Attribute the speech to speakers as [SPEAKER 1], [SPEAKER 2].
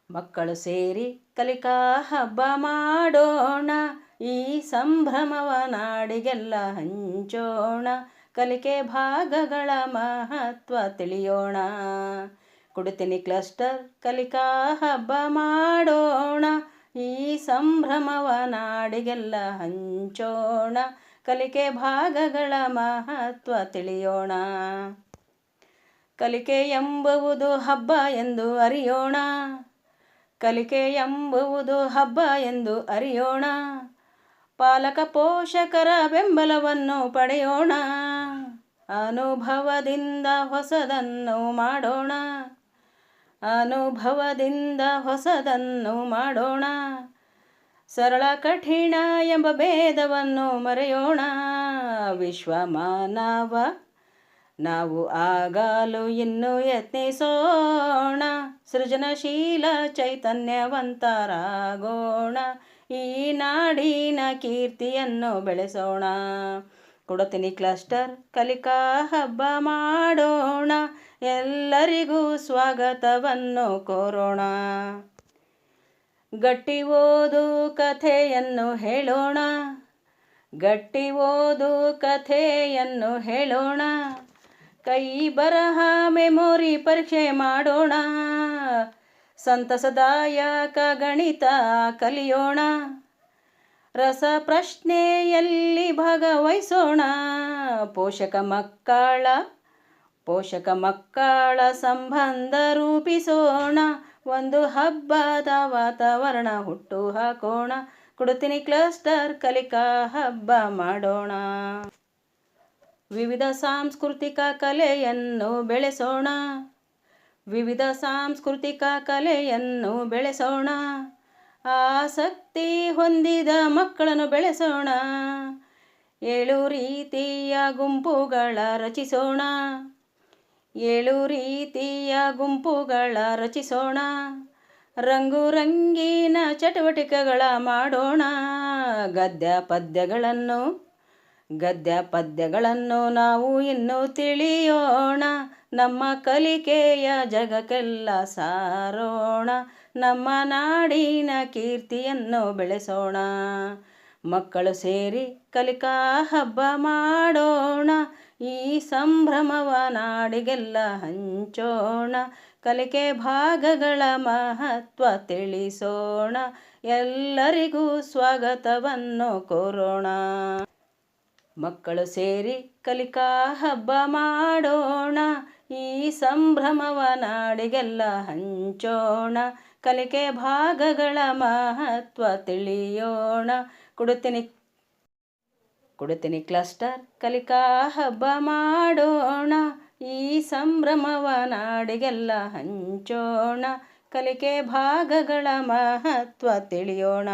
[SPEAKER 1] ಮಕ್ಕಳು ಸೇರಿ ಕಲಿಕಾ ಹಬ್ಬ ಮಾಡೋಣ, ಈ ಸಂಭ್ರಮವ ನಾಡಿಗೆಲ್ಲ ಹಂಚೋಣ, ಕಲಿಕೆ ಭಾಗಗಳ ಮಹತ್ವ ತಿಳಿಯೋಣ. ಕುಡಿತಿನಿ ಕ್ಲಸ್ಟರ್ ಕಲಿಕಾ ಹಬ್ಬ ಮಾಡೋಣ, ಈ ಸಂಭ್ರಮವ ನಾಡಿಗೆಲ್ಲ ಹಂಚೋಣ, ಕಲಿಕೆ ಭಾಗಗಳ ಮಹತ್ವ ತಿಳಿಯೋಣ. ಕಲಿಕೆ ಎಂಬುವುದು ಹಬ್ಬ ಎಂದು ಅರಿಯೋಣ, ಕಲಿಕೆ ಎಂಬುವುದು ಹಬ್ಬ ಎಂದು ಅರಿಯೋಣ, ಪಾಲಕ ಪೋಷಕರ ಬೆಂಬಲವನ್ನು ಪಡೆಯೋಣ, ಅನುಭವದಿಂದ ಹೊಸದನ್ನು ಮಾಡೋಣ, ಅನುಭವದಿಂದ ಹೊಸದನ್ನು ಮಾಡೋಣ, ಸರಳ ಕಠಿಣ ಎಂಬ ಭೇದವನ್ನು ಮರೆಯೋಣ, ವಿಶ್ವ ಮಾನವ ನಾವು ಆಗಲು ಇನ್ನೂ ಯತ್ನಿಸೋಣ, ಸೃಜನಶೀಲ ಚೈತನ್ಯವಂತರಾಗೋಣ, ಈ ನಾಡಿನ ಕೀರ್ತಿಯನ್ನು ಬೆಳೆಸೋಣ. ಕುಡತಿನಿ ಕ್ಲಸ್ಟರ್ ಕಲಿಕಾ ಹಬ್ಬ ಮಾಡೋಣ, ಎಲ್ಲರಿಗೂ ಸ್ವಾಗತವನ್ನು ಕೋರೋಣ. ಗಟ್ಟಿ ಓದು ಕಥೆಯನ್ನು ಹೇಳೋಣ, ಗಟ್ಟಿ ಓದು ಕಥೆಯನ್ನು ಹೇಳೋಣ, ಕೈ ಬರಹ ಮೆಮೊರಿ ಪರೀಕ್ಷೆ ಮಾಡೋಣ, ಸಂತಸದಾಯಕ ಗಣಿತ ಕಲಿಯೋಣ, ರಸ ಪ್ರಶ್ನೆಯಲ್ಲಿ ಭಾಗವಹಿಸೋಣ, ಪೋಷಕ ಮಕ್ಕಳ ಸಂಬಂಧ ರೂಪಿಸೋಣ, ಒಂದು ಹಬ್ಬದ ವಾತಾವರಣ ಹುಟ್ಟು ಹಾಕೋಣ, ಕುಡತಿನಿ ಕ್ಲಸ್ಟರ್ ಕಲಿಕಾ ಹಬ್ಬ ಮಾಡೋಣ. ವಿವಿಧ ಸಾಂಸ್ಕೃತಿಕ ಕಲೆಯನ್ನು ಬೆಳೆಸೋಣ, ವಿವಿಧ ಸಾಂಸ್ಕೃತಿಕ ಕಲೆಯನ್ನು ಬೆಳೆಸೋಣ, ಆಸಕ್ತಿ ಹೊಂದಿದ ಮಕ್ಕಳನ್ನು ಬೆಳೆಸೋಣ, 7 ರೀತಿಯ ಗುಂಪುಗಳ ರಚಿಸೋಣ, 7 ರೀತಿಯ ಗುಂಪುಗಳ ರಚಿಸೋಣ, ರಂಗು ರಂಗಿನ ಚಟುವಟಿಕೆಗಳ ಮಾಡೋಣ, ಗದ್ಯ ಪದ್ಯಗಳನ್ನು ನಾವು ಇನ್ನೂ ತಿಳಿಯೋಣ, ನಮ್ಮ ಕಲಿಕೆಯ ಜಗಕ್ಕೆಲ್ಲ ಸಾರೋಣ, ನಮ್ಮ ನಾಡಿನ ಕೀರ್ತಿಯನ್ನು ಬೆಳೆಸೋಣ. ಮಕ್ಕಳು ಸೇರಿ ಕಲಿಕಾ ಹಬ್ಬ ಮಾಡೋಣ, ಈ ಸಂಭ್ರಮವ ನಾಡಿಗೆಲ್ಲ ಹಂಚೋಣ, ಕಲಿಕೆ ಭಾಗಗಳ ಮಹತ್ವ ತಿಳಿಸೋಣ, ಎಲ್ಲರಿಗೂ ಸ್ವಾಗತವನ್ನು ಕೋರೋಣ. ಮಕ್ಕಳು ಸೇರಿ ಕಲಿಕಾ ಹಬ್ಬ ಮಾಡೋಣ, ಈ ಸಂಭ್ರಮವ ನಾಡಿಗೆಲ್ಲ ಹಂಚೋಣ, ಕಲಿಕೆ ಭಾಗಗಳ ಮಹತ್ವ ತಿಳಿಯೋಣ. ಕುಡತಿನಿ ಕ್ಲಸ್ಟರ್ ಕಲಿಕಾ ಹಬ್ಬ ಮಾಡೋಣ, ಈ ಸಂಭ್ರಮವ ನಾಡಿಗೆಲ್ಲ ಹಂಚೋಣ, ಕಲಿಕೆ ಭಾಗಗಳ ಮಹತ್ವ ತಿಳಿಯೋಣ.